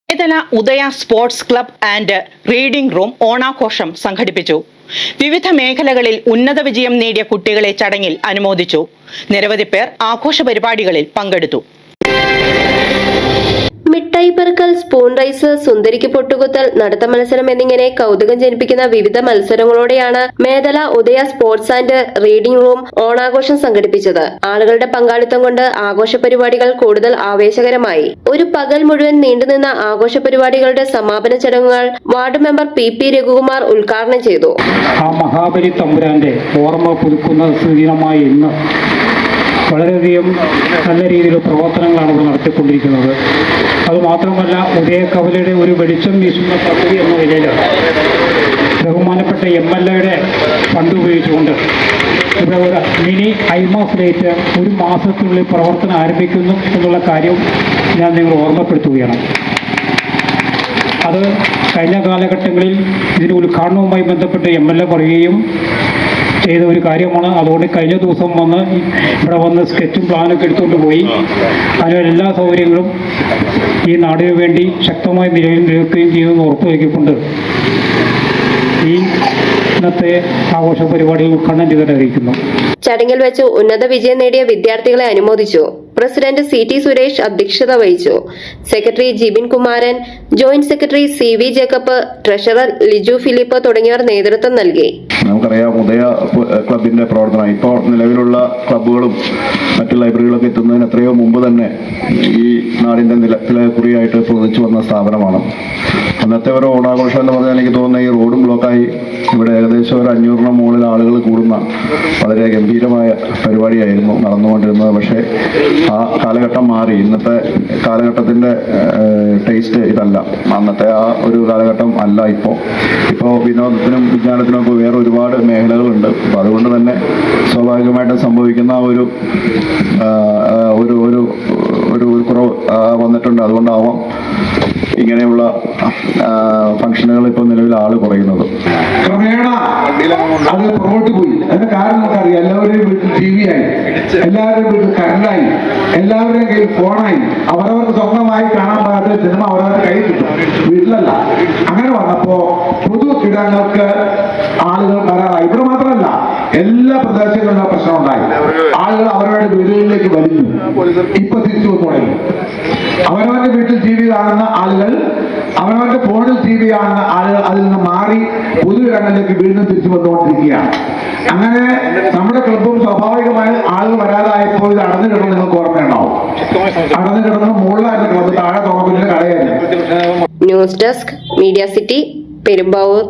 Medala Udaya sports club and reading room ഓണാഘോഷം സംഘടിപ്പിച്ചു. വിവിധ മേഖലകളിൽ ഉന്നത വിജയം നേടിയ കുട്ടികളെ ചടങ്ങിൽ അനുമോദിച്ചു. നിരവധി പേർ ആഘോഷ പരിപാടികളിൽ പങ്കെടുത്തു. മിഠായി പെറുക്കൽ, സ്പൂൺ റൈസ്, സുന്ദരിക്ക് പൊട്ടുകുത്തൽ, നടത്ത മത്സരം എന്നിങ്ങനെ കൗതുകം ജനിപ്പിക്കുന്ന വിവിധ മത്സരങ്ങളോടെയാണ് മേദല ഉദയ സ്പോർട്സ് ആൻഡ് റീഡിംഗ് റൂം ഓണാഘോഷം സംഘടിപ്പിച്ചത്. ആളുകളുടെ പങ്കാളിത്തം കൊണ്ട് ആഘോഷ പരിപാടികൾ കൂടുതൽ ആവേശകരമായി. ഒരു പകൽ മുഴുവൻ നീണ്ടുനിന്ന ആഘോഷ പരിപാടികളുടെ സമാപന ചടങ്ങുകൾ വാർഡ് മെമ്പർ പി രഘുകുമാർ ഉദ്ഘാടനം ചെയ്തു. ആ മഹാബലി തമ്പുരാന്റെ ഓർമ്മ പുതുക്കുന്ന സുദിനമായി ഇന്ന് വളരെയധികം നല്ല രീതിയിലുള്ള പ്രവർത്തനങ്ങളാണ് ഇവിടെ നടത്തിക്കൊണ്ടിരിക്കുന്നത്. അതുമാത്രമല്ല, ഉദയ കവലയുടെ ഒരു വെളിച്ചം വീശുന്ന പദ്ധതി എന്ന നിലയിൽ ബഹുമാനപ്പെട്ട MLA ഫണ്ട് ഉപയോഗിച്ചുകൊണ്ട് ഇവിടെ ഒരു മിനി ഐമാസ് ലൈറ്റ് ഒരു മാസത്തിനുള്ളിൽ പ്രവർത്തനം ആരംഭിക്കുന്നു എന്നുള്ള കാര്യം ഞാൻ നിങ്ങൾ ഓർമ്മപ്പെടുത്തുകയാണ്. അത് കഴിഞ്ഞ കാലഘട്ടങ്ങളിൽ ഇതിന് ഉദ്ഘാടനവുമായി ബന്ധപ്പെട്ട് MLA പറയുകയും ചെയ്ത ഒരു കാര്യമാണ്. അതുകൊണ്ട് കഴിഞ്ഞ ദിവസം ഇവിടെ വന്ന് സ്കെച്ചും പ്ലാനൊക്കെ എടുത്തുകൊണ്ട് പോയി. അതിനുള്ള എല്ലാ സൗകര്യങ്ങളും ഈ നാടിനു വേണ്ടി ശക്തമായി നിലവിൽ നിൽക്കുകയും ചെയ്യുമെന്ന് ഉറപ്പുവയ്ക്കൊണ്ട് ഈ ഇന്നത്തെ ആഘോഷ പരിപാടികൾ ഉദ്ഘാടനം ചെയ്ത് അറിയിക്കുന്നു. ചടങ്ങിൽ വെച്ച് ഉന്നത വിജയം നേടിയ വിദ്യാർത്ഥികളെ അനുമോദിച്ചു. പ്രസിഡന്റ് CT സുരേഷ് അധ്യക്ഷത വഹിച്ചു. Secretary Jibin Kumaran, joint secretary CV Jacob, treasurer Liju Philip തുടങ്ങിയവർ നേതൃത്വം നൽകി. നമുക്കറിയാം, ഉദയ ക്ലബിന്റെ പ്രവർത്തനം ഇപ്പോൾ നിലവിലുള്ള ക്ലബ്ബുകളും മറ്റു ലൈബ്രറികളൊക്കെ എത്തുന്നതിന് എത്രയോ മുമ്പ് തന്നെ ഈ നാടിന്റെ നിലക്കുറിയായിട്ട് പ്രവർത്തിച്ചു വന്ന സ്ഥാപനമാണ്. അന്നത്തെ ഒരു ഓണാഘോഷം എന്ന് പറഞ്ഞാൽ എനിക്ക് തോന്നുന്ന ഈ റോഡും ബ്ലോക്കായി ഇവിടെ ഏകദേശം ഒരു 500 മുകളിൽ ആളുകൾ കൂടുന്ന വളരെ ഗംഭീരമായ പരിപാടിയായിരുന്നു നടന്നുകൊണ്ടിരുന്നത്. പക്ഷേ ആ കാലഘട്ടം മാറി. ഇന്നത്തെ കാലഘട്ടത്തിന്റെ ടേസ്റ്റ് ഇതല്ല. അന്നത്തെ ആ ഒരു കാലഘട്ടം അല്ല ഇപ്പോൾ വിനോദത്തിനും വിജ്ഞാനത്തിനും ഒക്കെ വേറെ ഒരുപാട് മേഖലകളുണ്ട്. അപ്പോൾ അതുകൊണ്ട് തന്നെ സ്വാഭാവികമായിട്ടും സംഭവിക്കുന്ന ഒരു കുറവ് വന്നിട്ടുണ്ട്. അതുകൊണ്ടാവാം ഇങ്ങനെയുള്ള ഫംഗ്ഷനുകൾ ഇപ്പോൾ നിലവിൽ ആള് കുറയുന്നത്. ക്രമേണ അത് പുറകോട്ട് പോയി. അതിന്റെ കാരണം നമുക്കറിയാം. എല്ലാവരുടെയും വീട്ടിൽ TV ആയി, എല്ലാവരുടെയും വീട്ടിൽ കറണ്ടായി, എല്ലാവരുടെയും കയ്യിൽ ഫോണായി. അവരവർക്ക് സ്വന്തമായി കാണാൻ പാകത്തിൽ സിനിമ അവരവരുടെ കയ്യിൽ കിട്ടും, വീട്ടിലല്ല. അങ്ങനെ വന്നപ്പോ പൊതു ഇടങ്ങൾക്ക് ആളുകൾ വരാറായി. ഇവിടെ മാത്രമല്ല, എല്ലാ പ്രദേശങ്ങളിലും പ്രശ്നം ഉണ്ടായി. ആളുകൾ അവരവരുടെ വീടുകളിലേക്ക് വലിഞ്ഞു. ഇപ്പൊ തിരിച്ചു വന്നു തുടങ്ങി. അവരവന്റെ വീട്ടിൽ TV കാണുന്ന ആളുകൾ, അവരവന്റെ ഫോണിൽ TV കാണുന്ന ആളുകൾ അതിൽ നിന്ന് മാറി പൊതു ഇടങ്ങളിലേക്ക് വീണ്ടും തിരിച്ചു വന്നുകൊണ്ടിരിക്കുകയാണ്. അങ്ങനെ നമ്മുടെ ക്ലബും സ്വാഭാവികമായി ആളുകൾ വരാതായപ്പോൾ ഇത് അടഞ്ഞു കിടന്ന് നിങ്ങൾക്ക് ഓർമ്മയുണ്ടാവും. അടഞ്ഞു കിടന്ന് മുകളിലായിരുന്നു ക്ലബ്, താഴെ തോമപ്പിന്റെ കടയായിരുന്നു. News desk, media city, Perumbavoor.